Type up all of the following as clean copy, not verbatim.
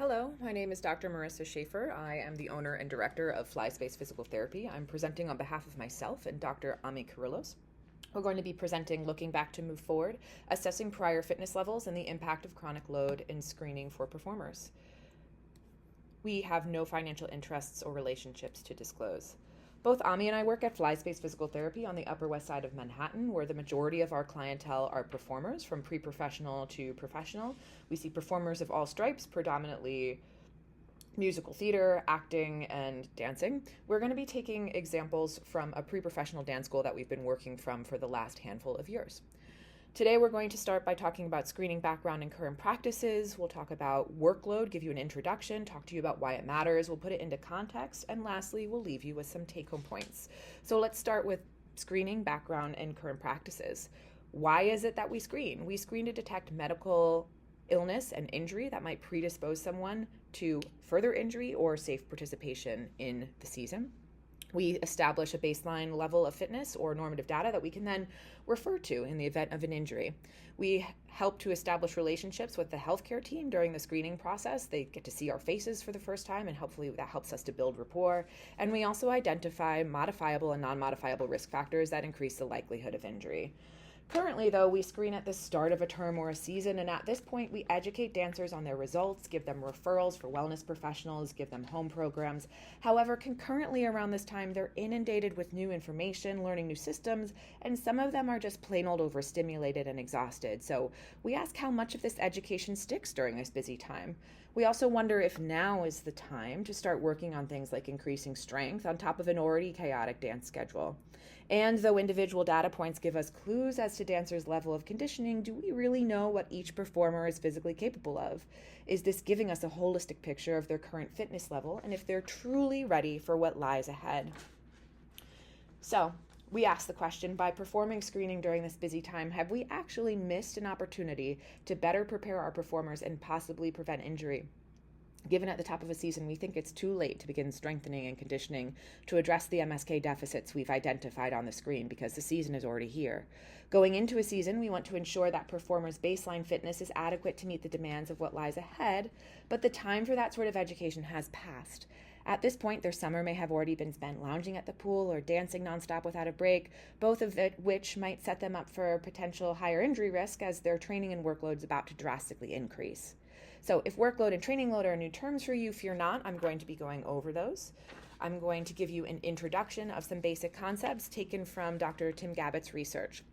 Hello, my name is Dr. Marissa Schaefer. I am the owner and director of Fly Space Physical Therapy. I'm presenting on behalf of myself and Dr. Ami Kyrillos. We're going to be presenting Looking Back to Move Forward, Assessing Prior Fitness Levels and the Impact of Chronic Load in Screening for Performers. We have no financial interests or relationships to disclose. Both Ami and I work at Fly Space Physical Therapy on the Upper West Side of Manhattan, where the majority of our clientele are performers, from pre-professional to professional. We see performers of all stripes, predominantly musical theater, acting, and dancing. We're going to be taking examples from a pre-professional dance school that we've been working from for the last handful of years. Today we're going to start by talking about screening background and current practices. We'll talk about workload, give you an introduction, talk to you about why it matters, we'll put it into context, and lastly, we'll leave you with some take-home points. So let's start with screening background and current practices. Why is it that we screen? We screen to detect medical illness and injury that might predispose someone to further injury or safe participation in the season. We establish a baseline level of fitness or normative data that we can then refer to in the event of an injury. We help to establish relationships with the healthcare team during the screening process. They get to see our faces for the first time, and hopefully that helps us to build rapport. And we also identify modifiable and non-modifiable risk factors that increase the likelihood of injury. Currently, though, we screen at the start of a term or a season, and at this point, we educate dancers on their results, give them referrals for wellness professionals, give them home programs. However, concurrently around this time, they're inundated with new information, learning new systems, and some of them are just plain old overstimulated and exhausted. So we ask how much of this education sticks during this busy time. We also wonder if now is the time to start working on things like increasing strength on top of an already chaotic dance schedule. And though individual data points give us clues as to dancers' level of conditioning, do we really know what each performer is physically capable of? Is this giving us a holistic picture of their current fitness level and if they're truly ready for what lies ahead? So, we ask the question, by performing screening during this busy time, have we actually missed an opportunity to better prepare our performers and possibly prevent injury? Given at the top of a season, we think it's too late to begin strengthening and conditioning to address the MSK deficits we've identified on the screen because the season is already here. Going into a season, we want to ensure that performers' baseline fitness is adequate to meet the demands of what lies ahead, but the time for that sort of education has passed. At this point, their summer may have already been spent lounging at the pool or dancing nonstop without a break, both of which might set them up for potential higher injury risk as their training and workload is about to drastically increase. So if workload and training load are new terms for you, fear not, I'm going to be going over those. I'm going to give you an introduction of some basic concepts taken from Dr. Tim Gabbett's research.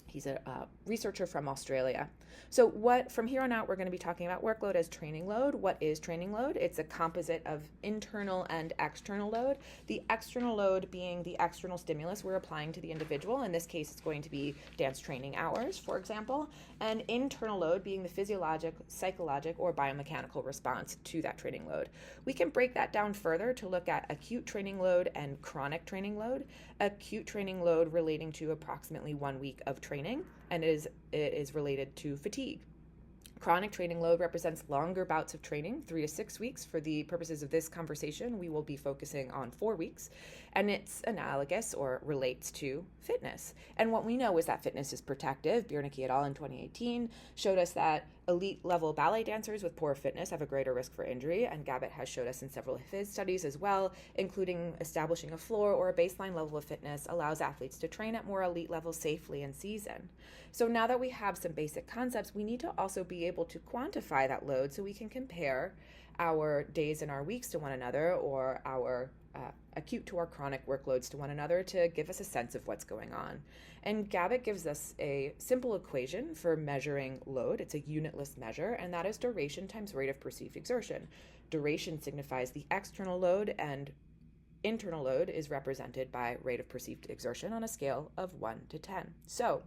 He's a researcher from Australia. So from here on out, we're going to be talking about workload as training load. What is training load? It's a composite of internal and external load. The external load being the external stimulus we're applying to the individual. In this case, it's going to be dance training hours, for example. And internal load being the physiologic, psychologic, or biomechanical response to that training load. We can break that down further to look at acute training load and chronic training load. Acute training load relating to approximately 1 week of training, and it is related to fatigue. Chronic training load represents longer bouts of training, 3 to 6 weeks. For the purposes of this conversation, we will be focusing on 4 weeks, and it's analogous or relates to fitness. And what we know is that fitness is protective. Biernicke et al. In 2018 showed us that elite level ballet dancers with poor fitness have a greater risk for injury, and Gabbett has showed us in several of his studies as well, including establishing a floor or a baseline level of fitness allows athletes to train at more elite levels safely in season. So now that we have some basic concepts, we need to also be able to quantify that load so we can compare our days and our weeks to one another, or our acute to our chronic workloads to one another, to give us a sense of what's going on. And Gabbett gives us a simple equation for measuring load. It's a unitless measure, and that is duration times rate of perceived exertion. Duration signifies the external load, and internal load is represented by rate of perceived exertion on a scale of 1 to 10. So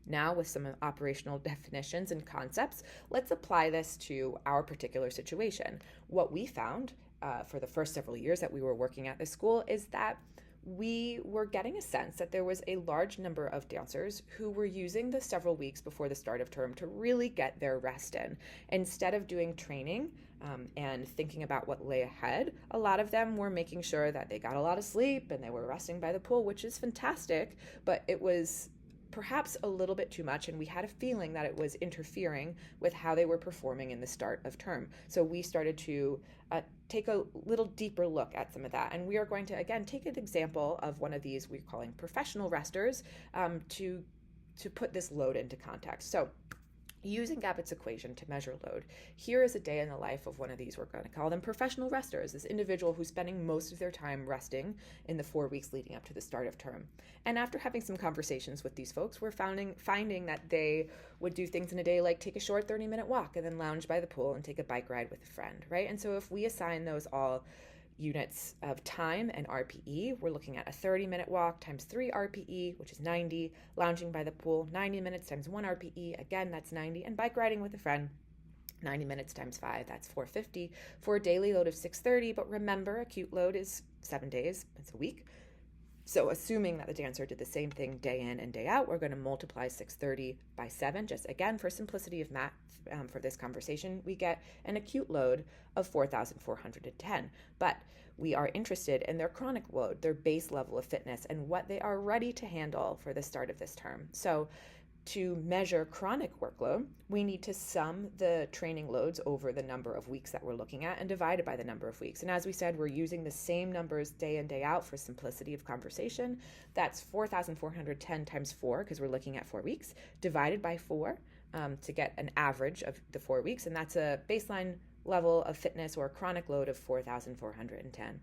now, with some operational definitions and concepts, let's apply this to our particular situation. What we found for the first several years that we were working at this school is that we were getting a sense that there was a large number of dancers who were using the several weeks before the start of term to really get their rest in. Instead of doing training and thinking about what lay ahead, a lot of them were making sure that they got a lot of sleep and they were resting by the pool, which is fantastic, but it was perhaps a little bit too much, and we had a feeling that it was interfering with how they were performing in the start of term. So we started to take a little deeper look at some of that. And we are going to, again, take an example of one of these we're calling professional resters to put this load into context. So using Gabbitt's equation to measure load, here is a day in the life of one of these. We're going to call them professional resters, this individual who's spending most of their time resting in the 4 weeks leading up to the start of term. And after having some conversations with these folks, we're finding that they would do things in a day like take a short 30-minute walk and then lounge by the pool and take a bike ride with a friend, right? And so if we assign those all units of time and RPE, we're looking at a 30-minute walk times 3 RPE, which is 90, lounging by the pool, 90 minutes times 1 RPE, again, that's 90, and bike riding with a friend, 90 minutes times 5, that's 450, for a daily load of 630, but remember, acute load is 7 days, it's a week. So assuming that the dancer did the same thing day in and day out, we're going to multiply 630 by 7, just again, for simplicity of math for this conversation, we get an acute load of 4,410. But we are interested in their chronic load, their base level of fitness, and what they are ready to handle for the start of this term. So to measure chronic workload, we need to sum the training loads over the number of weeks that we're looking at and divide it by the number of weeks. And as we said, we're using the same numbers day in, day out for simplicity of conversation. That's 4,410 times 4, because we're looking at 4 weeks, divided by 4 to get an average of the 4 weeks. And that's a baseline level of fitness or chronic load of 4,410.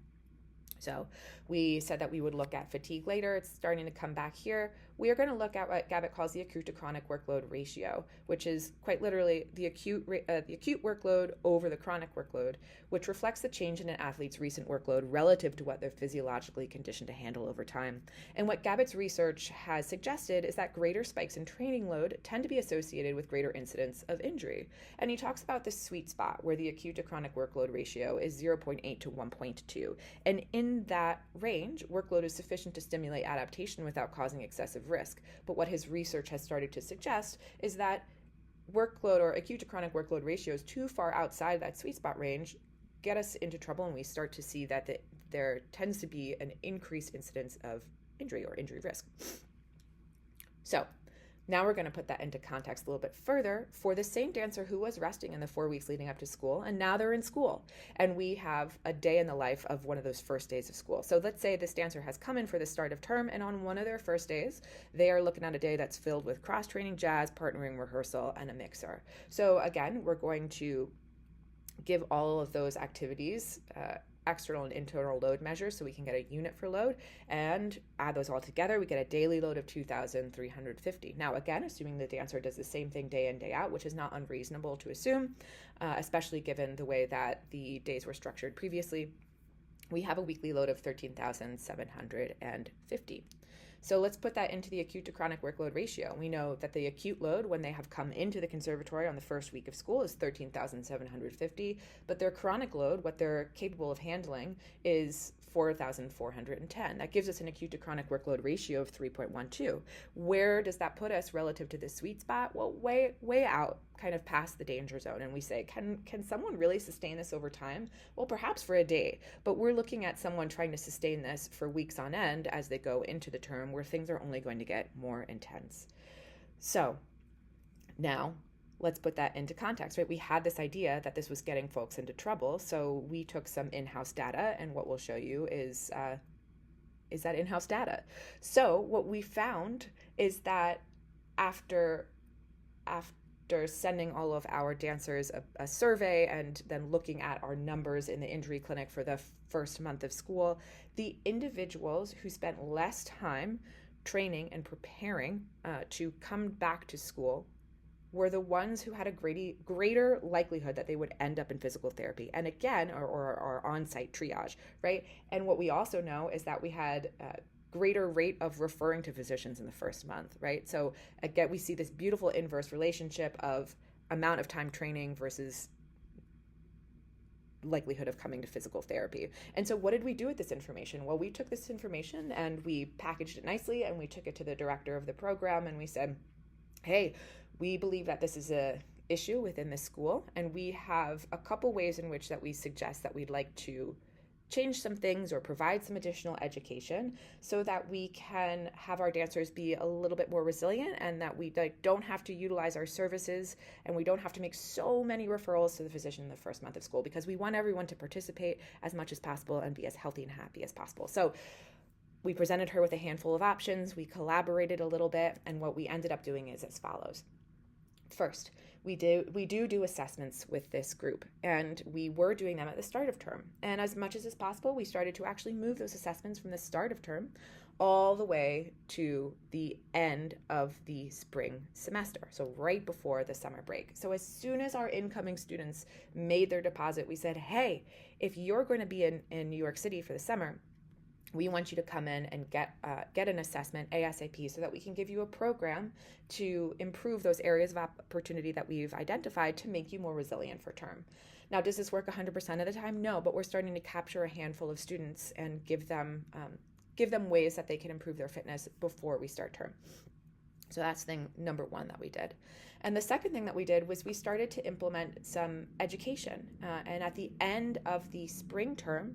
So we said that we would look at fatigue later. It's starting to come back here. We are going to look at what Gabbitt calls the acute to chronic workload ratio, which is quite literally the acute workload over the chronic workload, which reflects the change in an athlete's recent workload relative to what they're physiologically conditioned to handle over time. And what Gabbitt's research has suggested is that greater spikes in training load tend to be associated with greater incidence of injury. And he talks about this sweet spot where the acute to chronic workload ratio is 0.8 to 1.2. And in that range, workload is sufficient to stimulate adaptation without causing excessive risk. But what his research has started to suggest is that workload or acute to chronic workload ratios too far outside that sweet spot range get us into trouble, and we start to see that there tends to be an increased incidence of injury or injury risk. So now we're going to put that into context a little bit further for the same dancer who was resting in the 4 weeks leading up to school, and now they're in school. And we have a day in the life of one of those first days of school. So let's say this dancer has come in for the start of term, and on one of their first days, they are looking at a day that's filled with cross-training, jazz, partnering, rehearsal, and a mixer. So again, we're going to give all of those activities external and internal load measures so we can get a unit for load, and add those all together, we get a daily load of 2,350. Now again, assuming the dancer does the same thing day in, day out, which is not unreasonable to assume, especially given the way that the days were structured previously, we have a weekly load of 13,750. So let's put that into the acute to chronic workload ratio. We know that the acute load when they have come into the conservatory on the first week of school is 13,750, but their chronic load, what they're capable of handling, is 4,410. That gives us an acute to chronic workload ratio of 3.12. Where does that put us relative to the sweet spot? Well, way out, kind of past the danger zone. And we say, can someone really sustain this over time? Well, perhaps for a day, but we're looking at someone trying to sustain this for weeks on end as they go into the term, where things are only going to get more intense. So now let's put that into context, right? We had this idea that this was getting folks into trouble, so we took some in-house data, and what we'll show you is that in-house data. So what we found is that after sending all of our dancers a survey and then looking at our numbers in the injury clinic for the first month of school, the individuals who spent less time training and preparing to come back to school were the ones who had a greater likelihood that they would end up in physical therapy, and again, or on-site triage, right? And what we also know is that we had greater rate of referring to physicians in the first month, right? So again, we see this beautiful inverse relationship of amount of time training versus likelihood of coming to physical therapy. And so what did we do with this information? Well, we took this information and we packaged it nicely, and we took it to the director of the program, and we said, hey, we believe that this is a issue within the school, and we have a couple ways in which that we suggest that we'd like to change some things or provide some additional education so that we can have our dancers be a little bit more resilient, and that we don't have to utilize our services, and we don't have to make so many referrals to the physician in the first month of school, because we want everyone to participate as much as possible and be as healthy and happy as possible. So we presented her with a handful of options, we collaborated a little bit, and what we ended up doing is as follows. First, we do assessments with this group, and we were doing them at the start of term. And as much as is possible, we started to actually move those assessments from the start of term all the way to the end of the spring semester, so right before the summer break. So as soon as our incoming students made their deposit, we said, hey, if you're going to be in New York City for the summer, we want you to come in and get an assessment ASAP so that we can give you a program to improve those areas of opportunity that we've identified to make you more resilient for term. Now, does this work 100% of the time? No, but we're starting to capture a handful of students and give them ways that they can improve their fitness before we start term. So that's thing number one that we did. And the second thing that we did was we started to implement some education. And at the end of the spring term,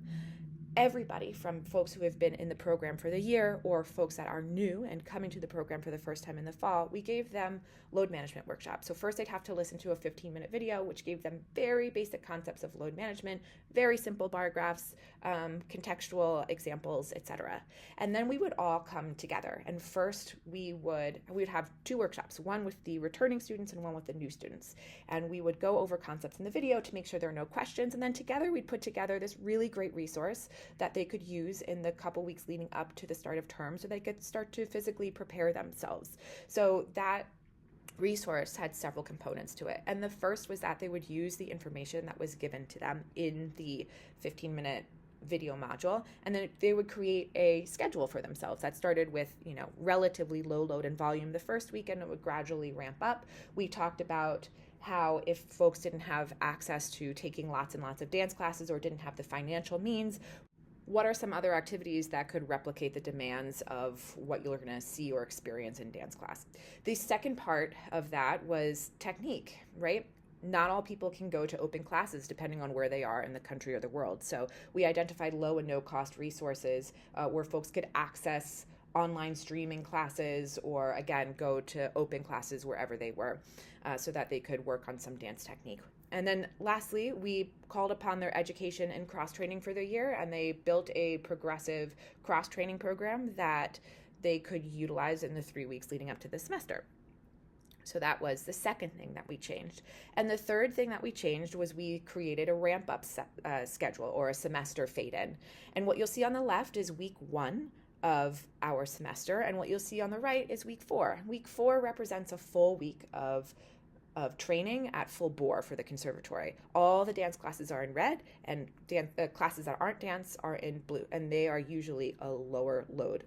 everybody from folks who have been in the program for the year or folks that are new and coming to the program for the first time in the fall, we gave them load management workshops. So first they'd have to listen to a 15-minute video, which gave them very basic concepts of load management, very simple bar graphs, contextual examples, etc. And then we would all come together. And first we would have two workshops, one with the returning students and one with the new students. And we would go over concepts in the video to make sure there are no questions. And then together we'd put together this really great resource that they could use in the couple weeks leading up to the start of term so they could start to physically prepare themselves. So that resource had several components to it. And the first was that they would use the information that was given to them in the 15-minute video module, and then they would create a schedule for themselves that started with, relatively low load and volume the first week, and it would gradually ramp up. We talked about how if folks didn't have access to taking lots and lots of dance classes or didn't have the financial means, what are some other activities that could replicate the demands of what you're going to see or experience in dance class? The second part of that was technique, right? Not all people can go to open classes depending on where they are in the country or the world. So we identified low and no cost resources where folks could access online streaming classes or, again, go to open classes wherever they were so that they could work on some dance technique. And then lastly, we called upon their education and cross-training for the year, and they built a progressive cross-training program that they could utilize in the 3 weeks leading up to the semester. So that was the second thing that we changed. And the third thing that we changed was we created a ramp-up schedule or a semester fade-in. And what you'll see on the left is week 1 of our semester, and what you'll see on the right is week 4. Week 4 represents a full week of training at full bore for the conservatory. All the dance classes are in red, and classes that aren't dance are in blue, and they are usually a lower load,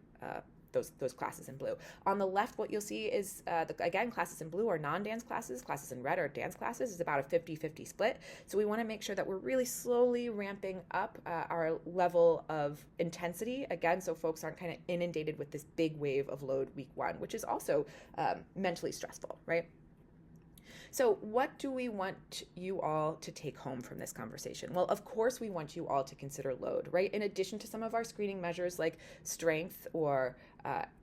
those classes in blue. On the left, what you'll see is, again, classes in blue are non-dance classes. Classes in red are dance classes. It's about a 50-50 split. So we want to make sure that we're really slowly ramping up our level of intensity, again, so folks aren't kind of inundated with this big wave of load week 1, which is also mentally stressful, right? So what do we want you all to take home from this conversation? Well, of course, we want you all to consider load, right? In addition to some of our screening measures like strength or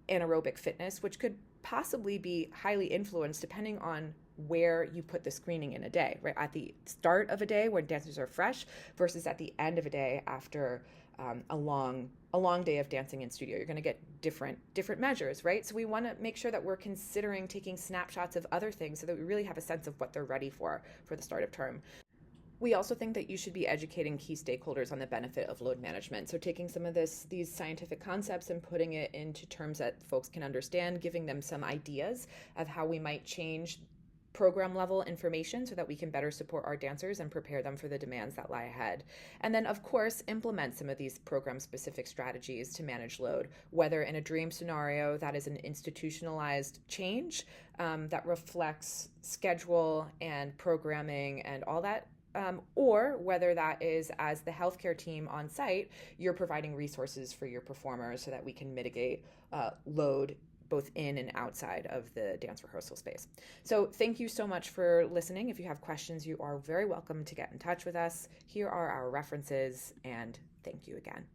anaerobic fitness, which could possibly be highly influenced depending on where you put the screening in a day, right? At the start of a day when dancers are fresh versus at the end of a day after a long day of dancing in studio. You're going to get different measures, right? So we want to make sure that we're considering taking snapshots of other things so that we really have a sense of what they're ready for the start of term. We also think that you should be educating key stakeholders on the benefit of load management. So taking some of these scientific concepts and putting it into terms that folks can understand, giving them some ideas of how we might change program level information so that we can better support our dancers and prepare them for the demands that lie ahead. And then, of course, implement some of these program specific strategies to manage load, whether in a dream scenario that is an institutionalized change that reflects schedule and programming and all that, or whether that is as the healthcare team on site, you're providing resources for your performers so that we can mitigate load both in and outside of the dance rehearsal space. So thank you so much for listening. If you have questions, you are very welcome to get in touch with us. Here are our references, and Thank you again.